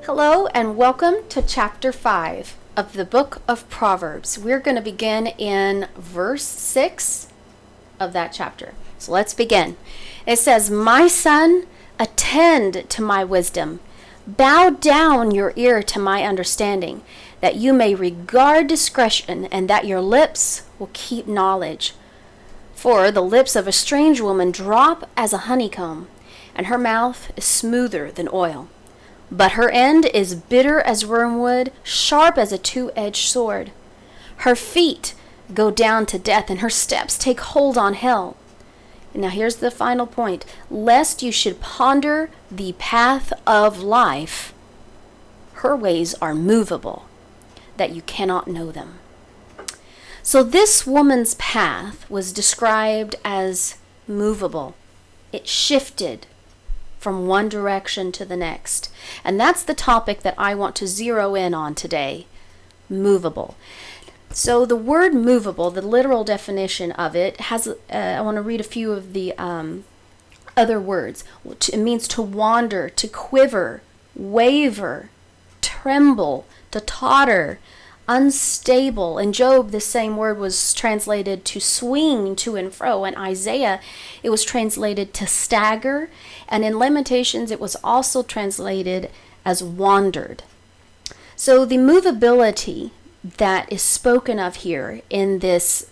Hello and welcome to chapter 5 of the book of Proverbs. We're going to begin in verse 6 of that chapter. So let's begin. It says, "My son, attend to my wisdom. Bow down your ear to my understanding, that you may regard discretion and that your lips will keep knowledge. For the lips of a strange woman drop as a honeycomb, and her mouth is smoother than oil. But her end is bitter as wormwood, sharp as a two-edged sword. Her feet go down to death, and her steps take hold on hell." And now here's the final point. "Lest you should ponder the path of life, her ways are movable, that you cannot know them." So this woman's path was described as movable. It shifted from one direction to the next. And that's the topic that I want to zero in on today, movable. So the word movable, the literal definition of it, has, I want to read a few of the other words. It means to wander, to quiver, waver, tremble, to totter, unstable. In Job, the same word was translated to swing to and fro. In Isaiah, it was translated to stagger. And in Lamentations, it was also translated as wandered. So the movability that is spoken of here in this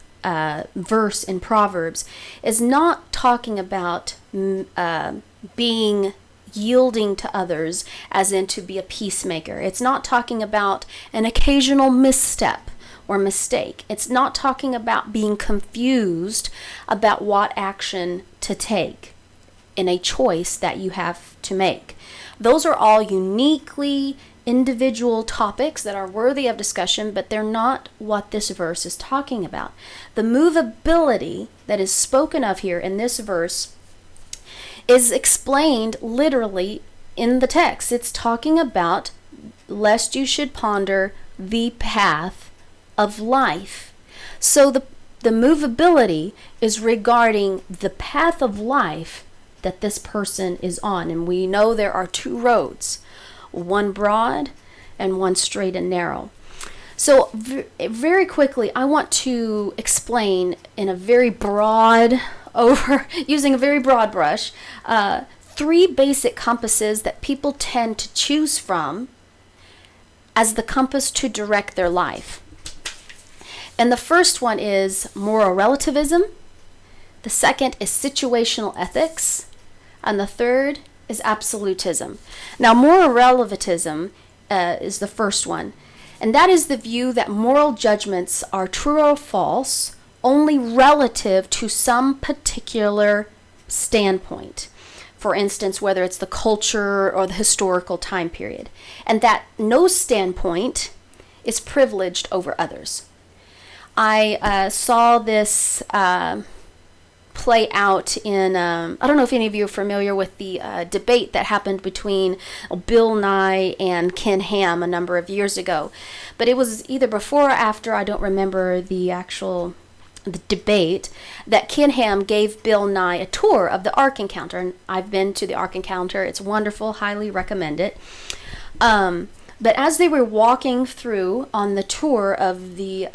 verse in Proverbs is not talking about being yielding to others, as in to be a peacemaker. It's not talking about an occasional misstep or mistake. It's not talking about being confused about what action to take in a choice that you have to make. Those are all uniquely individual topics that are worthy of discussion, but they're not what this verse is talking about. The movability that is spoken of here in this verse is explained literally in the text. It's talking about lest you should ponder the path of life. So the movability is regarding the path of life that this person is on. And we know there are two roads, one broad and one straight and narrow. So very quickly, I want to explain in a very broad using a very broad brush, 3 basic compasses that people tend to choose from as the compass to direct their life. And the first one is moral relativism. The second is situational ethics. And the third is absolutism. Now, moral relativism is the first one. And that is the view that moral judgments are true or false only relative to some particular standpoint. For instance, whether it's the culture or the historical time period. And that no standpoint is privileged over others. I saw this play out in, I don't know if any of you are familiar with the debate that happened between Bill Nye and Ken Ham a number of years ago. But it was either before or after, I don't remember the debate, that Ken Ham gave Bill Nye a tour of the Ark Encounter. And I've been to the Ark Encounter. It's wonderful. Highly recommend it. But as they were walking through on the tour of the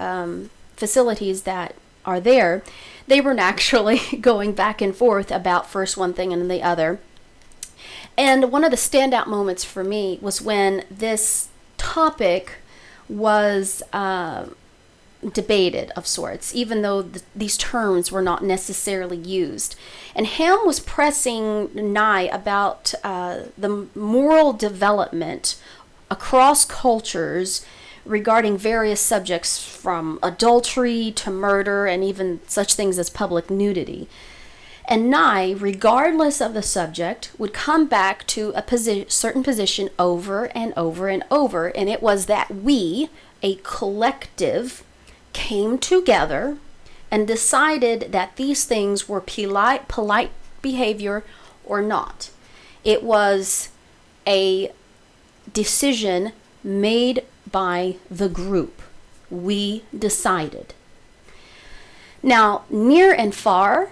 facilities that are there, they were naturally going back and forth about first one thing and the other. And one of the standout moments for me was when this topic was debated of sorts, even though these terms were not necessarily used. And Ham was pressing Nye about the moral development across cultures regarding various subjects from adultery to murder and even such things as public nudity. And Nye, regardless of the subject, would come back to a certain position over and over and over. And it was that we, a collective, came together and decided that these things were polite behavior or not. It was a decision made by the group. We decided. Now, near and far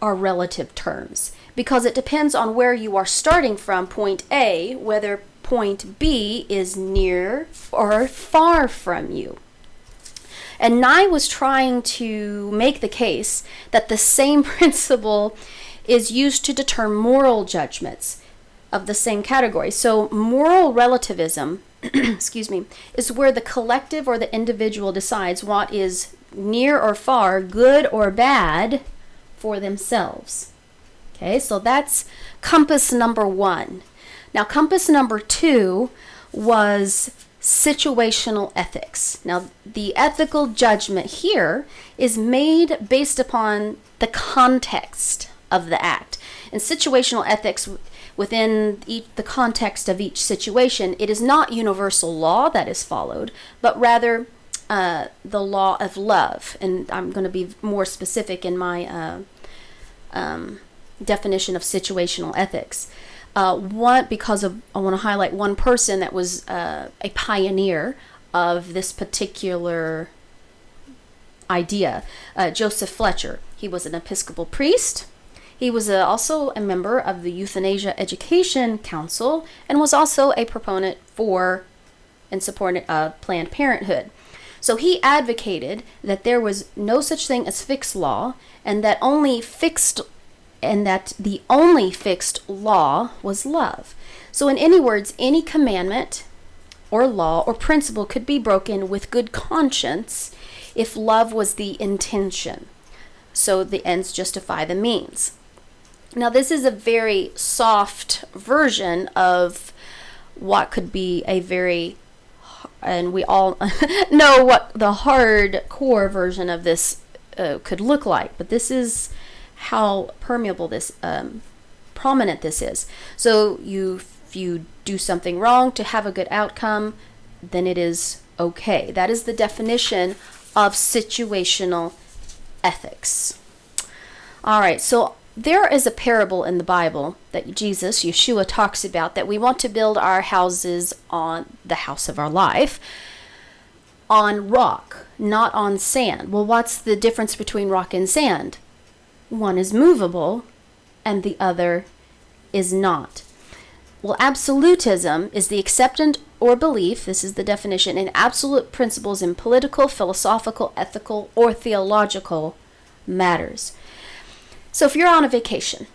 are relative terms because it depends on where you are starting from, point A, whether point B is near or far from you. And Nye was trying to make the case that the same principle is used to deter moral judgments of the same category. So moral relativism, excuse me, is where the collective or the individual decides what is near or far, good or bad for themselves. Okay, so that's compass number 1. Now, compass number 2 was situational ethics. Now, the ethical judgment here is made based upon the context of the act. And situational ethics, within the context of each situation, it is not universal law that is followed, but rather the law of love. And I'm going to be more specific in my definition of situational ethics. I want to highlight one person that was a pioneer of this particular idea, Joseph Fletcher. He was an Episcopal priest. He was also a member of the Euthanasia Education Council and was also a proponent for and supporter of Planned Parenthood. So he advocated that there was no such thing as fixed law, and that the only fixed law was love. So in any words, any commandment or law or principle could be broken with good conscience if love was the intention. So the ends justify the means. Now, this is a very soft version of what could be a very, and we all know what the hardcore version of this could look like, but this is how permeable this, prominent this is. So if you do something wrong to have a good outcome, then it is okay. That is the definition of situational ethics. All right, so there is a parable in the Bible that Yeshua talks about, that we want to build our houses on the house of our life on rock, not on sand. Well, what's the difference between rock and sand? One is movable and the other is not. Well, absolutism is the acceptance or belief, this is the definition, in absolute principles in political, philosophical, ethical, or theological matters. So if you're on a vacation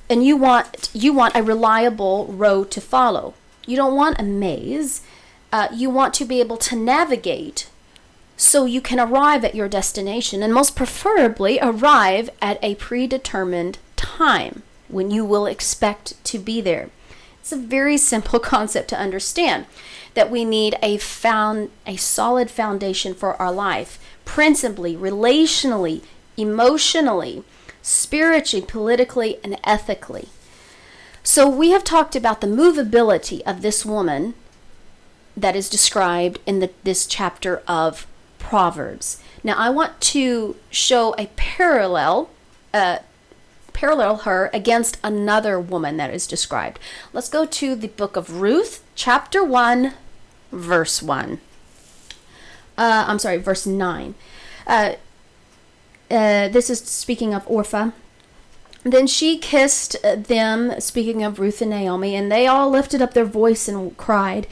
and you want a reliable road to follow, you don't want a maze, you want to be able to navigate so you can arrive at your destination, and most preferably arrive at a predetermined time when you will expect to be there. It's a very simple concept to understand, that we need a solid foundation for our life, principally, relationally, emotionally, spiritually, politically, and ethically. So we have talked about the movability of this woman that is described in this chapter of Proverbs. Now I want to show a parallel her against another woman that is described. Let's go to the book of Ruth, chapter 1, verse 1. Verse 9. This is speaking of Orpah. Then she kissed them, speaking of Ruth and Naomi, and they all lifted up their voice and cried.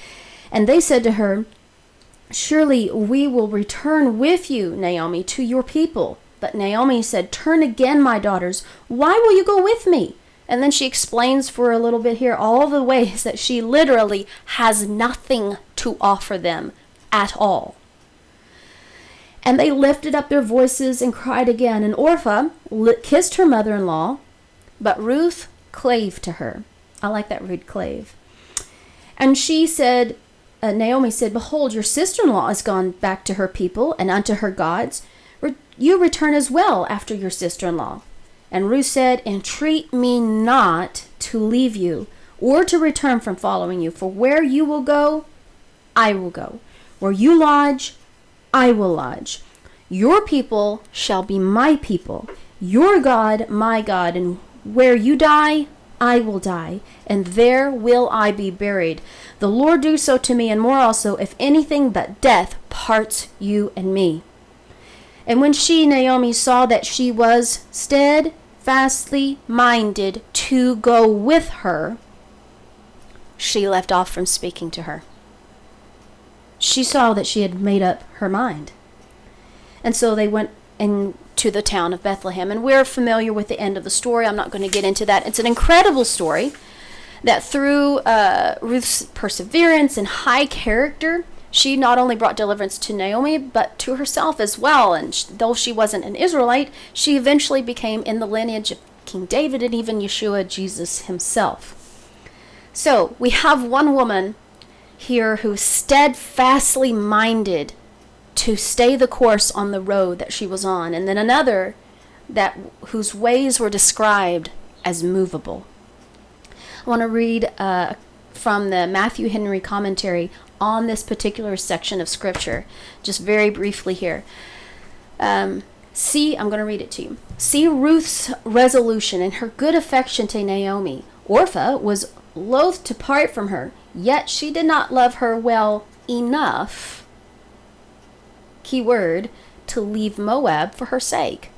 And they said to her, "Surely we will return with you, Naomi, to your people." But Naomi said, "Turn again, my daughters. Why will you go with me?" And then she explains for a little bit here all the ways that she literally has nothing to offer them at all. And they lifted up their voices and cried again. And Orpah kissed her mother-in-law, but Ruth clave to her. I like that word, clave. And she said, Naomi said, "Behold, your sister-in-law is gone back to her people and unto her gods. You return as well after your sister-in-law." And Ruth said, "Entreat me not to leave you or to return from following you. For where you will go, I will go. Where you lodge, I will lodge. Your people shall be my people, your God, my God. And where you die, I will die, and there will I be buried. The Lord do so to me, and more also, if anything but death parts you and me." And when Naomi, saw that she was steadfastly minded to go with her, she left off from speaking to her. She saw that she had made up her mind. And so they went into the town of Bethlehem. And we're familiar with the end of the story. I'm not going to get into that. It's an incredible story that through Ruth's perseverance and high character, she not only brought deliverance to Naomi, but to herself as well. And though she wasn't an Israelite, she eventually became in the lineage of King David and even Yeshua, Jesus himself. So we have one woman here who's steadfastly minded to stay the course on the road that she was on, and then another whose ways were described as movable. I want to read from the Matthew Henry commentary on this particular section of scripture, just very briefly here. I'm going to read it to you. See Ruth's resolution and her good affection to Naomi. Orpah was loath to part from her, yet she did not love her well enough, key word, to leave Moab for her sake.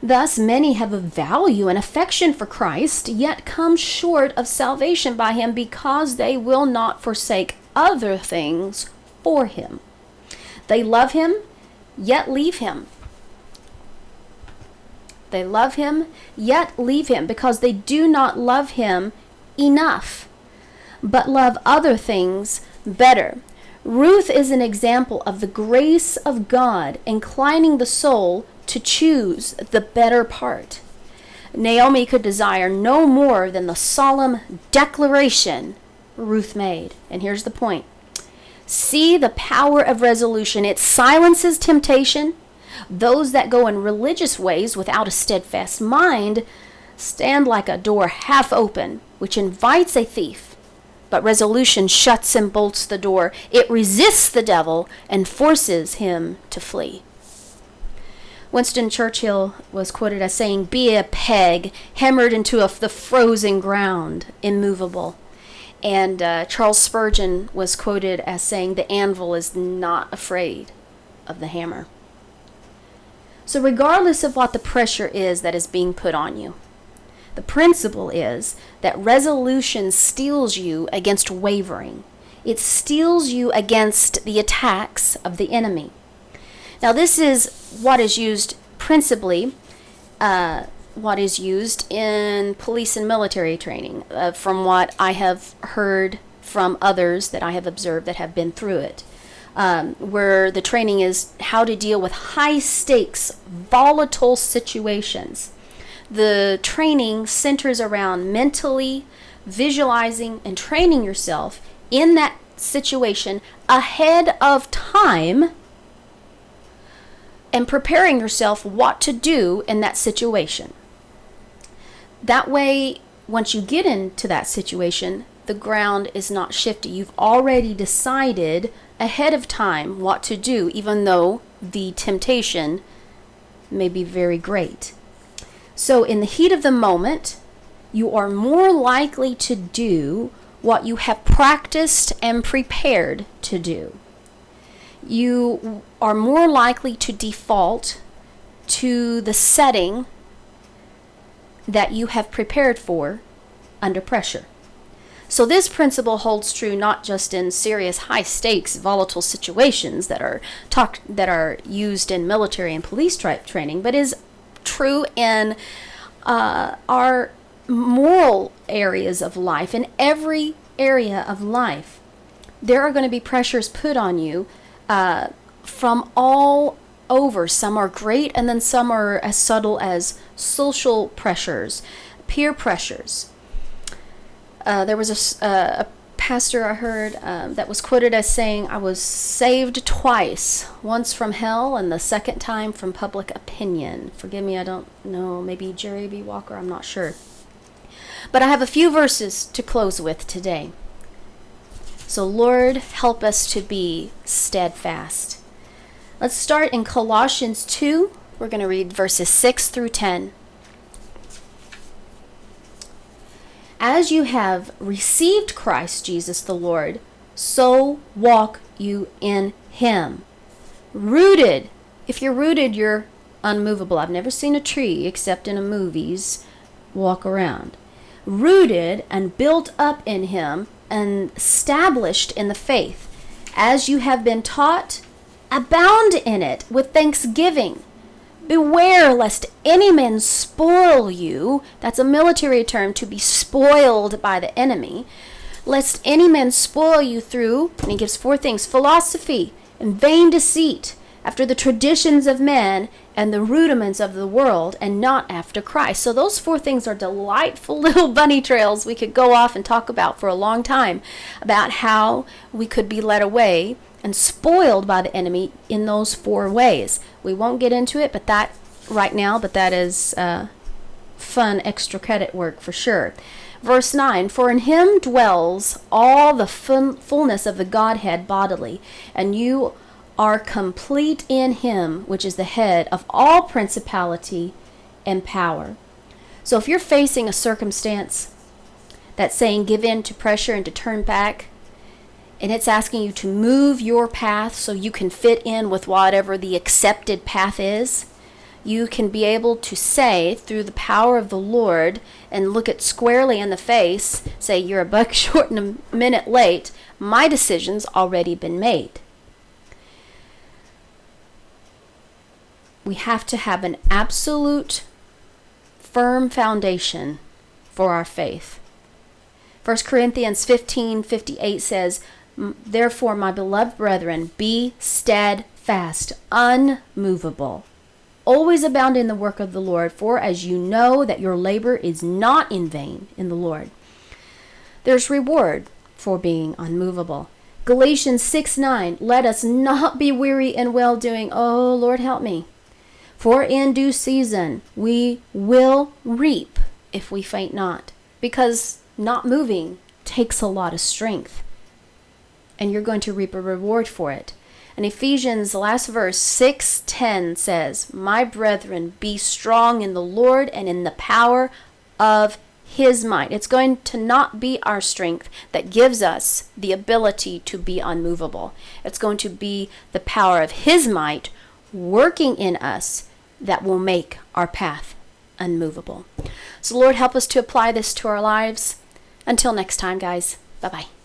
Thus, many have a value and affection for Christ, yet come short of salvation by him because they will not forsake other things for him. They love him, yet leave him. They love him, yet leave him because they do not love him enough, but love other things better. Ruth is an example of the grace of God inclining the soul to choose the better part. Naomi could desire no more than the solemn declaration Ruth made. And here's the point. See the power of resolution. It silences temptation. Those that go in religious ways without a steadfast mind stand like a door half open, which invites a thief. But resolution shuts and bolts the door. It resists the devil and forces him to flee. Winston Churchill was quoted as saying, "Be a peg hammered into the frozen ground, immovable." And Charles Spurgeon was quoted as saying, "The anvil is not afraid of the hammer." So regardless of what the pressure is that is being put on you, the principle is that resolution steels you against wavering. It steels you against the attacks of the enemy. Now this is what is used principally, what is used in police and military training, from what I have heard from others that I have observed that have been through it, where the training is how to deal with high stakes, volatile situations. The training centers around mentally visualizing and training yourself in that situation ahead of time and preparing yourself what to do in that situation. That way, once you get into that situation, the ground is not shifty. You've already decided ahead of time what to do, even though the temptation may be very great. So in the heat of the moment, you are more likely to do what you have practiced and prepared to do. You are more likely to default to the setting that you have prepared for under pressure. So this principle holds true not just in serious high stakes volatile situations that are used in military and police training, but is true in our moral areas of life. In every area of life, there are going to be pressures put on you from all over. Some are great, and then some are as subtle as social pressures, peer pressures. There was a pastor I heard that was quoted as saying, "I was saved twice, once from hell and the second time from public opinion." Forgive me, I don't know, maybe Jerry B. Walker, I'm not sure. But I have a few verses to close with today. So Lord, help us to be steadfast. Let's start in Colossians 2. We're going to read verses 6 through 10. As you have received Christ Jesus the Lord, so walk you in him. Rooted. If you're rooted, you're unmovable. I've never seen a tree, except in movies, walk around. Rooted and built up in him and established in the faith. As you have been taught, abound in it with thanksgiving. Beware lest any man spoil you. That's a military term, to be spoiled by the enemy. Lest any man spoil you through, and he gives 4 things, philosophy and vain deceit, after the traditions of men and the rudiments of the world, and not after Christ. So those 4 things are delightful little bunny trails we could go off and talk about for a long time, about how we could be led away and spoiled by the enemy in those 4 ways. We won't get into it right now, but that is fun extra credit work for sure. Verse 9, for in him dwells all the fullness of the Godhead bodily, and you are complete in him, which is the head of all principality and power. So if you're facing a circumstance that's saying give in to pressure and to turn back, and it's asking you to move your path so you can fit in with whatever the accepted path is, you can be able to say, through the power of the Lord, and look it squarely in the face, say, you're a buck short and a minute late, my decision's already been made. We have to have an absolute firm foundation for our faith. 1 Corinthians 15:58 says, therefore, my beloved brethren, be steadfast, unmovable, always abound in the work of the Lord, for as you know that your labor is not in vain in the Lord. There's reward for being unmovable. Galatians 6:9, let us not be weary in well-doing. Oh, Lord, help me. For in due season we will reap if we faint not. Because not moving takes a lot of strength. And you're going to reap a reward for it. And Ephesians, the last verse, 6:10 says, my brethren, be strong in the Lord and in the power of his might. It's going to not be our strength that gives us the ability to be unmovable. It's going to be the power of his might working in us that will make our path unmovable. So Lord, help us to apply this to our lives. Until next time, guys. Bye-bye.